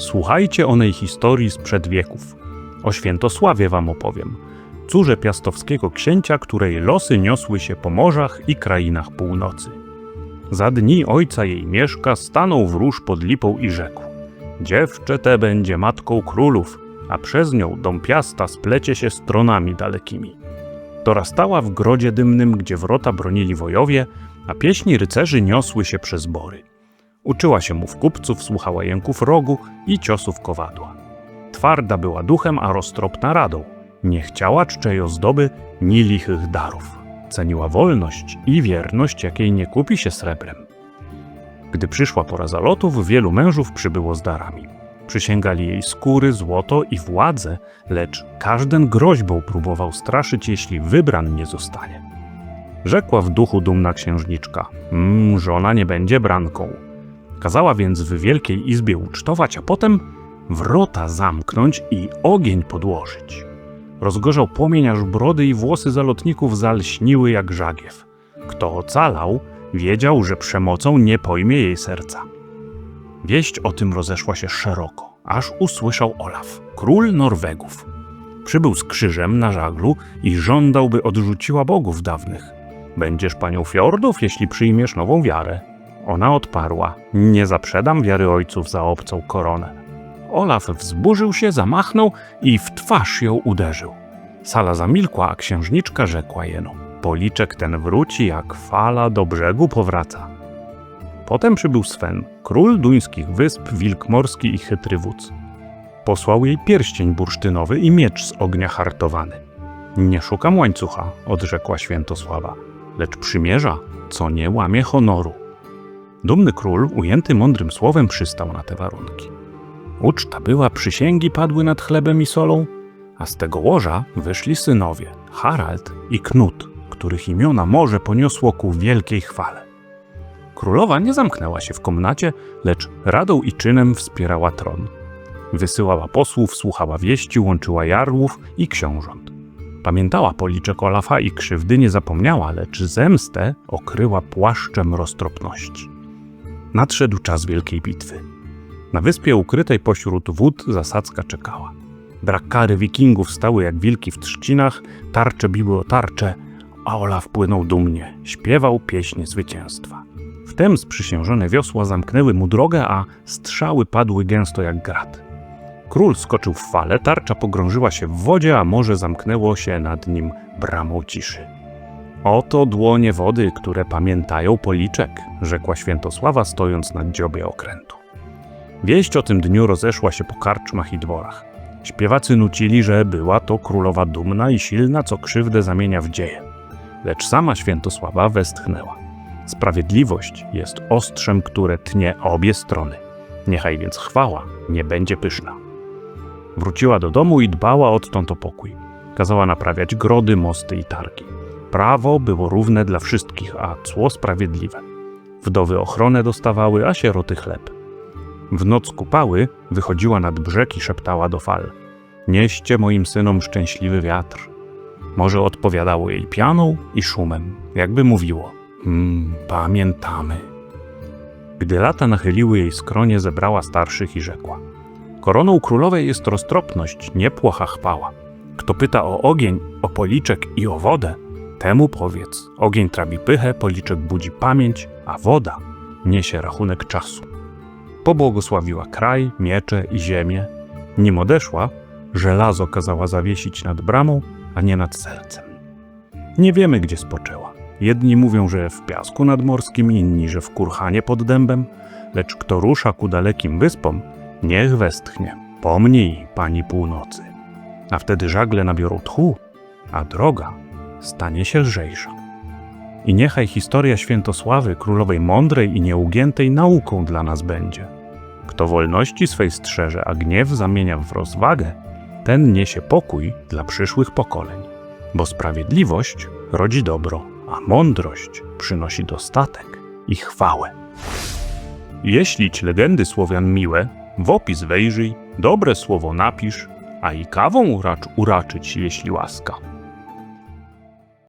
Słuchajcie onej historii sprzed wieków. O Świętosławie wam opowiem, córze piastowskiego księcia, której losy niosły się po morzach i krainach północy. Za dni ojca jej Mieszka stanął w róż pod lipą i rzekł: dziewczę te będzie matką królów, a przez nią dom Piasta splecie się stronami dalekimi. Dorastała w grodzie dymnym, gdzie wrota bronili wojowie, a pieśni rycerzy niosły się przez bory. Uczyła się mów kupców, słuchała jęków rogu i ciosów kowadła. Twarda była duchem, a roztropna radą. Nie chciała czczej ozdoby, ni lichych darów. Ceniła wolność i wierność, jakiej nie kupi się srebrem. Gdy przyszła pora zalotów, wielu mężów przybyło z darami. Przysięgali jej skóry, złoto i władzę, lecz każden groźbą próbował straszyć, jeśli wybran nie zostanie. Rzekła w duchu dumna księżniczka: żona nie będzie branką. Kazała więc w wielkiej izbie ucztować, a potem wrota zamknąć i ogień podłożyć. Rozgorzał płomień, aż brody i włosy zalotników zalśniły jak żagiew. Kto ocalał, wiedział, że przemocą nie pojmie jej serca. Wieść o tym rozeszła się szeroko, aż usłyszał Olaf, król Norwegów. Przybył z krzyżem na żaglu i żądał, by odrzuciła bogów dawnych. Będziesz panią fiordów, jeśli przyjmiesz nową wiarę. Ona odparła: nie zaprzedam wiary ojców za obcą koronę. Olaf wzburzył się, zamachnął i w twarz ją uderzył. Sala zamilkła, a księżniczka rzekła jeno: policzek ten wróci, jak fala do brzegu powraca. Potem przybył Sven, król duńskich wysp, wilk morski i chytry wódz. Posłał jej pierścień bursztynowy i miecz z ognia hartowany. Nie szukam łańcucha, odrzekła Świętosława, lecz przymierza, co nie łamie honoru. Dumny król, ujęty mądrym słowem, przystał na te warunki. Uczta była, przysięgi padły nad chlebem i solą, a z tego łoża wyszli synowie, Harald i Knut, których imiona morze poniosło ku wielkiej chwale. Królowa nie zamknęła się w komnacie, lecz radą i czynem wspierała tron. Wysyłała posłów, słuchała wieści, łączyła jarłów i książąt. Pamiętała policzek Olafa i krzywdy nie zapomniała, lecz zemstę okryła płaszczem roztropności. Nadszedł czas wielkiej bitwy. Na wyspie ukrytej pośród wód zasadzka czekała. Brakkary wikingów stały jak wilki w trzcinach, tarcze biły o tarcze, a Olaf płynął dumnie, śpiewał pieśń zwycięstwa. Wtem sprzysiężone wiosła zamknęły mu drogę, a strzały padły gęsto jak grat. Król skoczył w fale, tarcza pogrążyła się w wodzie, a morze zamknęło się nad nim bramą ciszy. Oto dłonie wody, które pamiętają policzek, rzekła Świętosława, stojąc na dziobie okrętu. Wieść o tym dniu rozeszła się po karczmach i dworach. Śpiewacy nucili, że była to królowa dumna i silna, co krzywdę zamienia w dzieje. Lecz sama Świętosława westchnęła: sprawiedliwość jest ostrzem, które tnie obie strony. Niechaj więc chwała nie będzie pyszna. Wróciła do domu i dbała odtąd o pokój. Kazała naprawiać grody, mosty i targi. Prawo było równe dla wszystkich, a cło sprawiedliwe. Wdowy ochronę dostawały, a sieroty chleb. W noc kupały wychodziła nad brzeg i szeptała do fal: nieście moim synom szczęśliwy wiatr. Morze odpowiadało jej pianą i szumem, jakby mówiło: pamiętamy. Gdy lata nachyliły jej skronie, zebrała starszych i rzekła: koroną królowej jest roztropność, nie płocha chwała. Kto pyta o ogień, o policzek i o wodę, temu powiedz: ogień trawi pychę, policzek budzi pamięć, a woda niesie rachunek czasu. Pobłogosławiła kraj, miecze i ziemię. Nim odeszła, żelazo kazała zawiesić nad bramą, a nie nad sercem. Nie wiemy, gdzie spoczęła. Jedni mówią, że w piasku nadmorskim, inni, że w kurhanie pod dębem, lecz kto rusza ku dalekim wyspom, niech westchnie: pomnij, pani północy. A wtedy żagle nabiorą tchu, a droga stanie się lżejsza. I niechaj historia Świętosławy, królowej mądrej i nieugiętej, nauką dla nas będzie. Kto wolności swej strzeże, a gniew zamienia w rozwagę, ten niesie pokój dla przyszłych pokoleń. Bo sprawiedliwość rodzi dobro, a mądrość przynosi dostatek i chwałę. Jeśli ci legendy Słowian miłe, w opis wejrzyj, dobre słowo napisz, a i kawą uracz uraczyć, jeśli łaska.